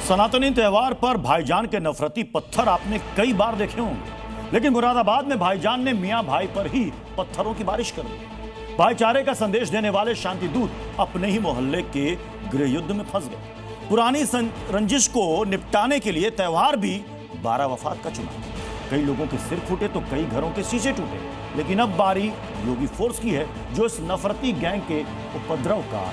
सनातनी त्योहार पर भाईजान के नफरती पत्थर आपने कई बार देखे होंगे, लेकिन मुरादाबाद में भाईजान ने मियां भाई पर ही पत्थरों की बारिश कर दी। भाईचारे का संदेश देने वाले शांति दूत अपने ही मोहल्ले के गृह युद्ध में फंस गए। पुरानी रंजिश को निपटाने के लिए त्योहार भी 12 वफात का चुना। कई लोगों के सिर फूटे तो कई घरों के शीशे टूटे, लेकिन अब बारी योगी फोर्स की है, जो इस नफरती गैंग के उपद्रव का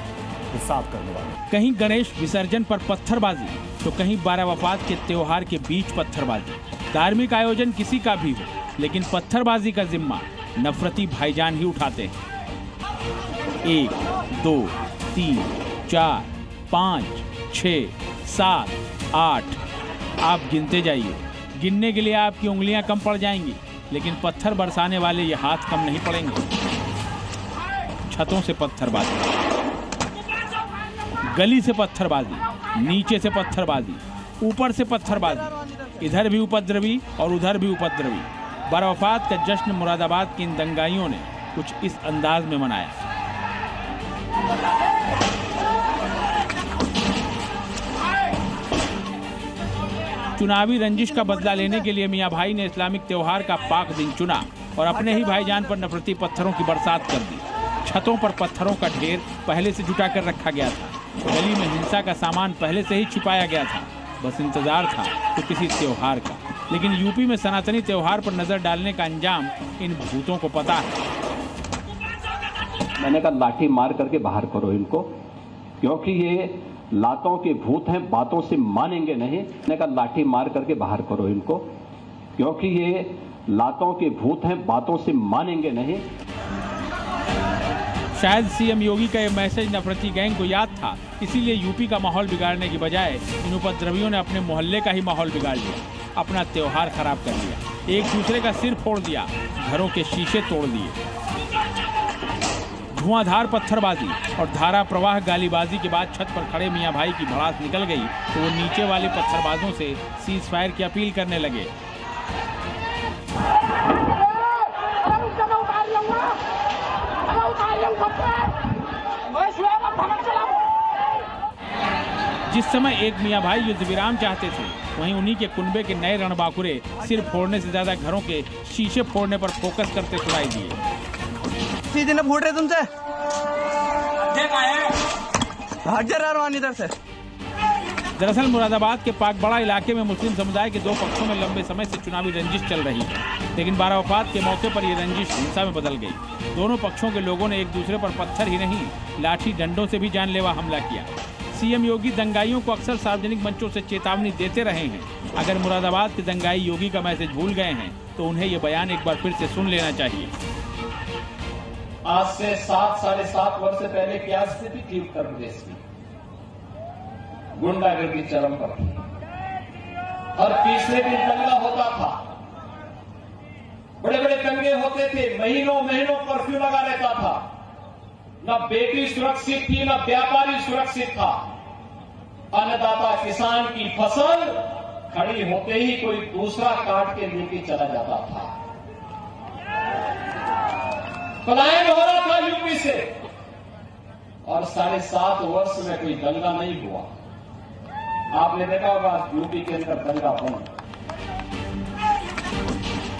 हिसाब करने वाले। कहीं गणेश विसर्जन पर पत्थरबाजी तो कहीं 12 वफात के त्योहार के बीच पत्थरबाजी। धार्मिक आयोजन किसी का भी हो, लेकिन पत्थरबाजी का जिम्मा नफरती भाईजान ही उठाते हैं। 1, 2, 3, 4, 5, 6, 7, 8 आप गिनते जाइए। गिनने के लिए आपकी उंगलियां कम पड़ जाएंगी, लेकिन पत्थर बरसाने वाले ये हाथ कम नहीं पड़ेंगे। छतों से पत्थरबाजी, गली से पत्थरबाजी, नीचे से पत्थरबाजी, ऊपर से पत्थरबाजी, इधर भी उपद्रवी और उधर भी उपद्रवी। 12 वफात का जश्न मुरादाबाद के इन दंगाइयों ने कुछ इस अंदाज में मनाया। चुनावी रंजिश का बदला लेने के लिए मियां भाई ने इस्लामिक त्योहार का पाक दिन चुना और अपने ही भाईजान पर नफरती पत्थरों की बरसात कर दी। छतों पर पत्थरों का ढेर पहले से जुटा कर रखा गया था। गली में हिंसा का सामान पहले से ही छिपाया गया था। बस इंतजार था तो किसी त्योहार का। लेकिन यूपी में सनातनी त्योहार पर नजर डालने का अंजाम इन भूतों को पता है। मैंने कहा लाठी मार करके बाहर करो इनको, क्योंकि ये लातों के भूत हैं, बातों से मानेंगे नहीं। मैंने कहा लाठी मार करके बाहर करो इनको, क्योंकि ये लातों के भूत हैं, बातों से मानेंगे नहीं। शायद सीएम योगी का यह मैसेज नफरती गैंग को याद था, इसीलिए यूपी का माहौल बिगाड़ने की बजाय इन उपद्रवियों ने अपने मोहल्ले का ही माहौल बिगाड़ लिया, अपना त्योहार खराब कर लिया, एक दूसरे का सिर फोड़ दिया, घरों के शीशे तोड़ दिए। धुआंधार पत्थरबाजी और धारा प्रवाह गालीबाजी के बाद छत पर खड़े मियां भाई की भड़ास निकल गई तो वो नीचे वाले पत्थरबाजों से सीज फायर की अपील करने लगे। जिस समय एक मियां भाई युद्ध विराम चाहते थे, वहीं उन्हीं के कुनबे के नए रणबांकुरे सिर फोड़ने से ज्यादा घरों के शीशे फोड़ने पर फोकस करते सुनाई दिए। सीधे न फूट रहे तुमसे, भाग जा रहा है इधर से। दरअसल मुरादाबाद के पाकबड़ा इलाके में मुस्लिम समुदाय के दो पक्षों में लंबे समय से चुनावी रंजिश चल रही है, लेकिन 12 वफात के मौके पर यह रंजिश हिंसा में बदल गई। दोनों पक्षों के लोगों ने एक दूसरे पर पत्थर ही नहीं, लाठी डंडों से भी जानलेवा हमला किया। सीएम योगी दंगाइयों को अक्सर सार्वजनिक मंचों से चेतावनी देते रहे हैं। अगर मुरादाबाद के दंगाई योगी का मैसेज भूल गए हैं तो उन्हें ये बयान एक बार फिर से सुन लेना चाहिए। आज से 7-7.5 वर्ष पहले क्या स्थिति थी उत्तर प्रदेश की? गुंडागर्दी चरम पर थी। हर तीसरे दिन दंगा होता था, बड़े बड़े दंगे होते थे, महीनों महीनों कर्फ्यू लगा रहता था। न बेटी सुरक्षित थी, न व्यापारी सुरक्षित था। अन्नदाता किसान की फसल खड़ी होते ही कोई दूसरा काट के लेके चला जाता था। पलायन हो रहा था यूपी से, और 7.5 वर्ष में कोई दंगा नहीं हुआ। आपने देखा होगा यूपी के अंदर दंगा बंद।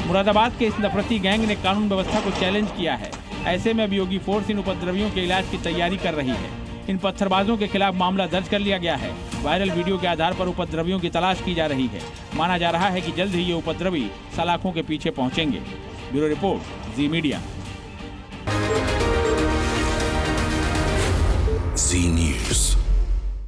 मुरादाबाद के इस नफरती गैंग ने कानून व्यवस्था को चैलेंज किया है। ऐसे में अब योगी फोर्स इन उपद्रवियों के इलाज की तैयारी कर रही है। इन पत्थरबाजों के खिलाफ मामला दर्ज कर लिया गया है। वायरल वीडियो के आधार पर उपद्रवियों की तलाश की जा रही है। माना जा रहा है कि जल्द ही ये उपद्रवी सलाखों के पीछे पहुंचेंगे। ब्यूरो रिपोर्ट, जी मीडिया। जी न्यूज़।